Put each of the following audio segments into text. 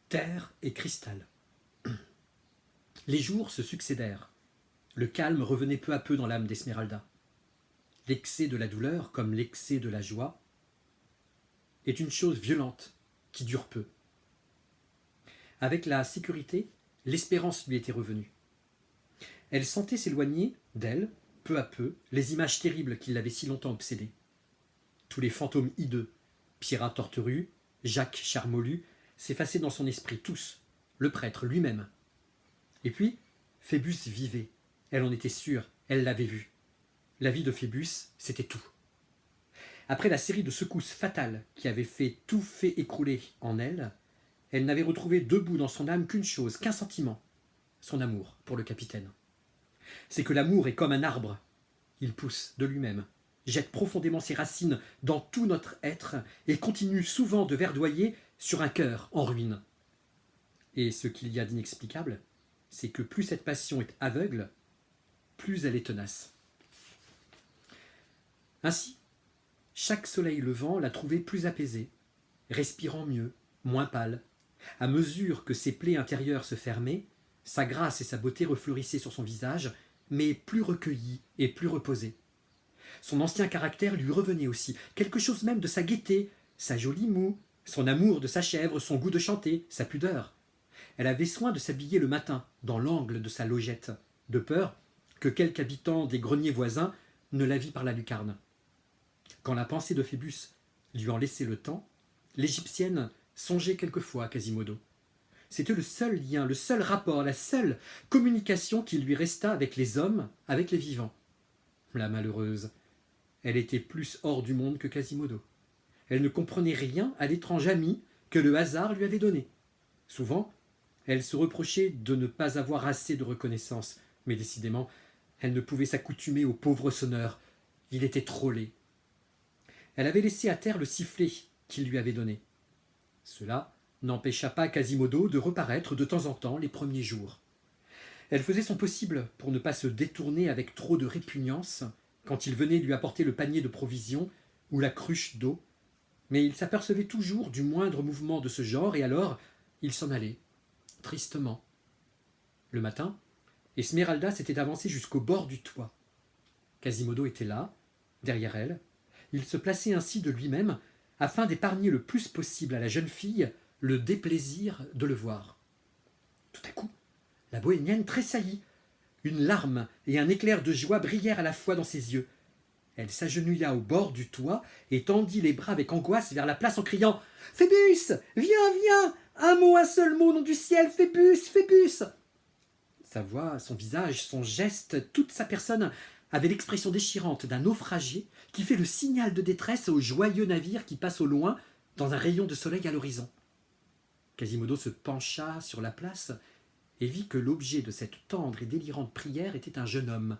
Terre et cristal. Les jours se succédèrent. Le calme revenait peu à peu dans l'âme d'Esmeralda. L'excès de la douleur, comme l'excès de la joie, est une chose violente qui dure peu. Avec la sécurité, l'espérance lui était revenue. Elle sentait s'éloigner d'elle, peu à peu, les images terribles qui l'avaient si longtemps obsédée. Tous les fantômes hideux, Pierrat Torterue, Jacques Charmolue, s'effaçaient dans son esprit, tous, le prêtre lui-même. Et puis, Phébus vivait, elle en était sûre, elle l'avait vu. La vie de Phébus, c'était tout. Après la série de secousses fatales qui avaient tout fait écrouler en elle, elle n'avait retrouvé debout dans son âme qu'une chose, qu'un sentiment, son amour pour le capitaine. C'est que l'amour est comme un arbre. Il pousse de lui-même, jette profondément ses racines dans tout notre être et continue souvent de verdoyer sur un cœur en ruine. Et ce qu'il y a d'inexplicable, c'est que plus cette passion est aveugle, plus elle est tenace. Ainsi, chaque soleil levant la trouvait plus apaisée, respirant mieux, moins pâle. À mesure que ses plaies intérieures se fermaient, sa grâce et sa beauté refleurissaient sur son visage, mais plus recueillie et plus reposée. Son ancien caractère lui revenait aussi, quelque chose même de sa gaieté, sa jolie moue, son amour de sa chèvre, son goût de chanter, sa pudeur. Elle avait soin de s'habiller le matin, dans l'angle de sa logette, de peur que quelque habitant des greniers voisins ne la vît par la lucarne. Quand la pensée de Phébus lui en laissait le temps, l'Égyptienne songeait quelquefois à Quasimodo. C'était le seul lien, le seul rapport, la seule communication qui lui resta avec les hommes, avec les vivants. La malheureuse, elle était plus hors du monde que Quasimodo. Elle ne comprenait rien à l'étrange ami que le hasard lui avait donné. Souvent, elle se reprochait de ne pas avoir assez de reconnaissance, mais décidément, elle ne pouvait s'accoutumer au pauvre sonneur. Il était trop laid. Elle avait laissé à terre le sifflet qu'il lui avait donné. Cela n'empêcha pas Quasimodo de reparaître de temps en temps les premiers jours. Elle faisait son possible pour ne pas se détourner avec trop de répugnance quand il venait lui apporter le panier de provisions ou la cruche d'eau, mais il s'apercevait toujours du moindre mouvement de ce genre et alors il s'en allait, tristement. Le matin, Esmeralda s'était avancée jusqu'au bord du toit. Quasimodo était là, derrière elle. Il se plaçait ainsi de lui-même afin d'épargner le plus possible à la jeune fille le déplaisir de le voir. Tout à coup, la bohémienne tressaillit. Une larme et un éclair de joie brillèrent à la fois dans ses yeux. Elle s'agenouilla au bord du toit et tendit les bras avec angoisse vers la place en criant « Phébus, viens, viens! Un seul mot, nom du ciel, Phébus, Phébus !» Sa voix, son visage, son geste, toute sa personne avait l'expression déchirante d'un naufragé qui fait le signal de détresse au joyeux navire qui passe au loin dans un rayon de soleil à l'horizon. Quasimodo se pencha sur la place et vit que l'objet de cette tendre et délirante prière était un jeune homme,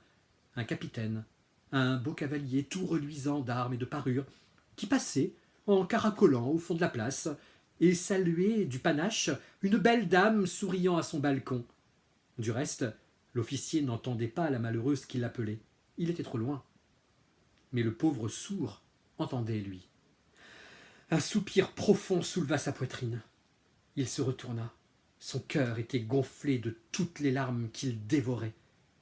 un capitaine, un beau cavalier tout reluisant d'armes et de parures, qui passait en caracolant au fond de la place et saluait du panache une belle dame souriant à son balcon. Du reste, l'officier n'entendait pas la malheureuse qui l'appelait. Il était trop loin. Mais le pauvre sourd entendait, lui. Un soupir profond souleva sa poitrine. Il se retourna. Son cœur était gonflé de toutes les larmes qu'il dévorait.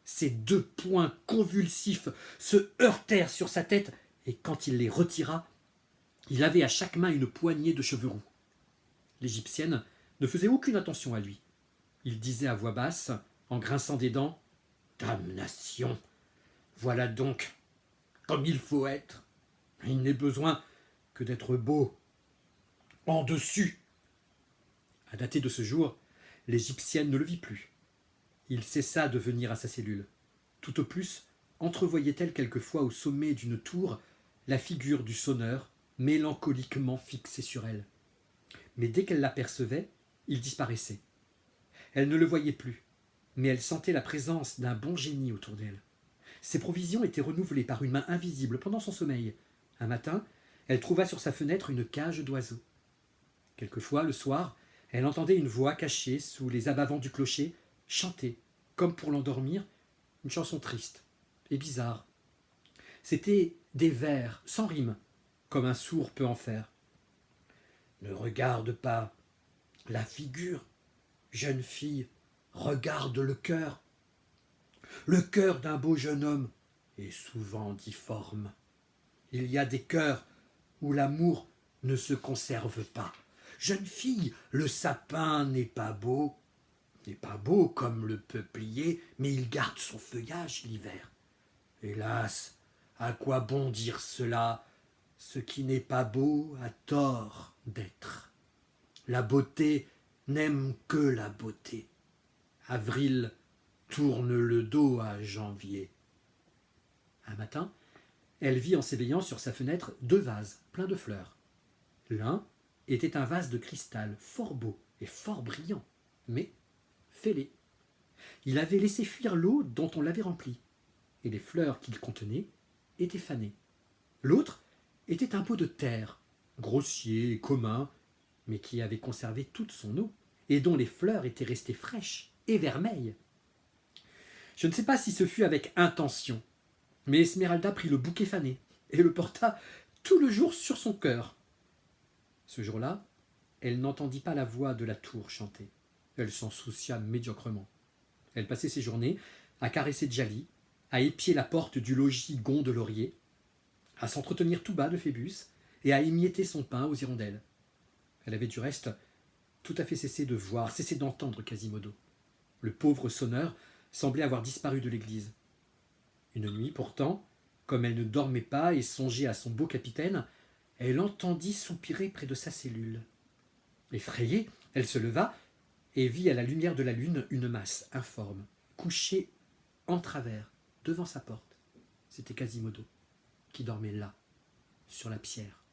Ses deux poings convulsifs se heurtèrent sur sa tête, et quand il les retira, il avait à chaque main une poignée de cheveux roux. L'Égyptienne ne faisait aucune attention à lui. Il disait à voix basse, en grinçant des dents, « Damnation! Voilà donc comme il faut être. Il n'est besoin que d'être beau. En dessus !» À dater de ce jour, l'Égyptienne ne le vit plus. Il cessa de venir à sa cellule. Tout au plus, entrevoyait-elle quelquefois au sommet d'une tour la figure du sonneur, mélancoliquement fixée sur elle. Mais dès qu'elle l'apercevait, il disparaissait. Elle ne le voyait plus, mais elle sentait la présence d'un bon génie autour d'elle. Ses provisions étaient renouvelées par une main invisible pendant son sommeil. Un matin, elle trouva sur sa fenêtre une cage d'oiseaux. Quelquefois, le soir, elle entendait une voix cachée sous les abat-vents du clocher chanter, comme pour l'endormir, une chanson triste et bizarre. C'étaient des vers sans rime, comme un sourd peut en faire. « Ne regarde pas, La figure, jeune fille, regarde le cœur. Le cœur d'un beau jeune homme est souvent difforme. Il y a des cœurs où l'amour ne se conserve pas. Jeune fille, le sapin n'est pas beau comme le peuplier, mais il garde son feuillage l'hiver. Hélas, à quoi bon dire cela? Ce qui n'est pas beau a tort d'être. La beauté n'aime que la beauté. Avril tourne le dos à janvier. Un matin, elle vit en s'éveillant sur sa fenêtre 2 vases pleins de fleurs. L'un était un vase de cristal fort beau et fort brillant, mais fêlé. Il avait laissé fuir l'eau dont on l'avait rempli, et les fleurs qu'il contenait étaient fanées. L'autre était un pot de terre, grossier et commun, mais qui avait conservé toute son eau, et dont les fleurs étaient restées fraîches et vermeilles. Je ne sais pas si ce fut avec intention, mais Esmeralda prit le bouquet fané et le porta tout le jour sur son cœur. Ce jour-là, elle n'entendit pas la voix de la tour chanter. Elle s'en soucia médiocrement. Elle passait ses journées à caresser Djali, à épier la porte du logis Gondelaurier, à s'entretenir tout bas de Phébus et à émietter son pain aux hirondelles. Elle avait du reste tout à fait cessé de voir, cessé d'entendre Quasimodo. Le pauvre sonneur semblait avoir disparu de l'église. Une nuit, pourtant, comme elle ne dormait pas et songeait à son beau capitaine, elle entendit soupirer près de sa cellule. Effrayée, elle se leva et vit à la lumière de la lune une masse informe, couchée en travers, devant sa porte. C'était Quasimodo, qui dormait là, sur la pierre.